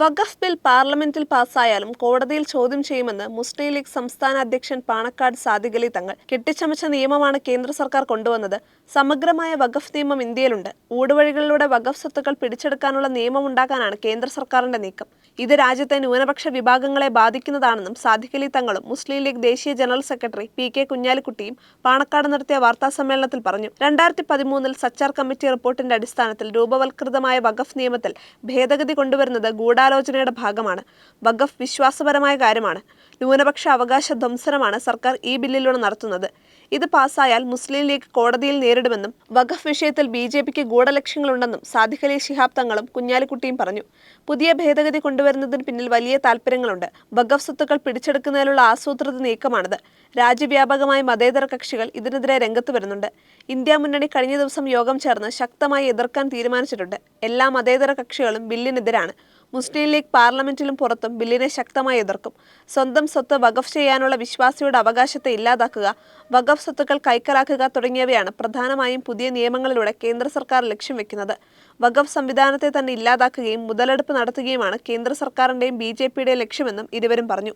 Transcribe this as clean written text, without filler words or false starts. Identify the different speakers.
Speaker 1: വഖഫ് bill പാർലമെന്റിൽ പാസ്സായാലും കോടതിയിൽ ചോദ്യം ചെയ്യുമെന്ന് മുസ്ലിം ലീഗ് സംസ്ഥാന അധ്യക്ഷൻ പാണക്കാട് സാദിഖ് അലി തങ്ങൾ. കെട്ടിച്ചമച്ച നിയമമാണ് കേന്ദ്ര സർക്കാർ കൊണ്ടുവന്നത്. സമഗ്രമായ വഖഫ് നിയമം ഇന്ത്യയിലുണ്ട്. ഊടുവഴികളിലൂടെ വഖഫ് സ്വത്തുക്കൾ പിടിച്ചെടുക്കാനുള്ള നിയമമുണ്ടാക്കാനാണ് കേന്ദ്ര സർക്കാരിന്റെ നീക്കം. ഇത് രാജ്യത്തെ ന്യൂനപക്ഷ വിഭാഗങ്ങളെ ബാധിക്കുന്നതാണെന്നും സാദിഖ് അലി തങ്ങളും മുസ്ലിം ലീഗ് ദേശീയ ജനറൽ സെക്രട്ടറി PK കുഞ്ഞാലിക്കുട്ടിയും പാണക്കാട് നടത്തിയ വാർത്താസമ്മേളനത്തിൽ പറഞ്ഞു. 2013 സച്ചാർ കമ്മിറ്റി റിപ്പോർട്ടിന്റെ അടിസ്ഥാനത്തിൽ രൂപവത്കൃതമായ വഖഫ് നിയമത്തിൽ ഭേദഗതി കൊണ്ടുവരുന്നത് ഗൂഢാലോചനയുടെ ഭാഗമാണ്. വഖഫ് വിശ്വാസപരമായ കാര്യമാണ്. ന്യൂനപക്ഷ അവകാശ ധ്വംസനമാണ് സർക്കാർ ഈ ബില്ലിലൂടെ നടത്തുന്നത്. ഇത് പാസ്സായാൽ മുസ്ലിം ലീഗ് കോടതിയിൽ നേരിടുമെന്നും വഖഫ് വിഷയത്തിൽ BJPക്ക് ഗൂഢലക്ഷ്യങ്ങളുണ്ടെന്നും സാദിഖ് അലി ശിഹാബ് തങ്ങളും കുഞ്ഞാലിക്കുട്ടിയും പറഞ്ഞു. പുതിയ ഭേദഗതി കൊണ്ടുവരുന്നതിന് പിന്നിൽ വലിയ താൽപ്പര്യങ്ങളുണ്ട്. വഖഫ് സ്വത്തുക്കൾ പിടിച്ചെടുക്കുന്നതിനുള്ള ആസൂത്രിത നീക്കമാണിത്. രാജ്യവ്യാപകമായ മതേതര കക്ഷികൾ ഇതിനെതിരെ രംഗത്ത് വരുന്നുണ്ട്. ഇന്ത്യ മുന്നണി കഴിഞ്ഞ ദിവസം യോഗം ചേർന്ന് ശക്തമായി എതിർക്കാൻ തീരുമാനിച്ചിട്ടുണ്ട്. എല്ലാ മതേതര കക്ഷികളും ബില്ലിനെതിരാണ്. മുസ്ലിം ലീഗ് പാർലമെന്റിലും പുറത്തും ബില്ലിനെ ശക്തമായി എതിർക്കും. സ്വന്തം സ്വത്ത് വഖഫ് ചെയ്യാനുള്ള വിശ്വാസിയുടെ അവകാശത്തെ ഇല്ലാതാക്കുക, വഖഫ് സ്വത്തുക്കൾ കൈക്കലാക്കുക തുടങ്ങിയവയാണ് പ്രധാനമായും പുതിയ നിയമങ്ങളിലൂടെ കേന്ദ്ര സർക്കാർ ലക്ഷ്യം വെക്കുന്നത്. വഖഫ് സംവിധാനത്തെ തന്നെ ഇല്ലാതാക്കുകയും മുതലെടുപ്പ് നടത്തുകയുമാണ് കേന്ദ്ര സർക്കാരിന്റെയും BJPയുടെയും ലക്ഷ്യമെന്നും ഇരുവരും പറഞ്ഞു.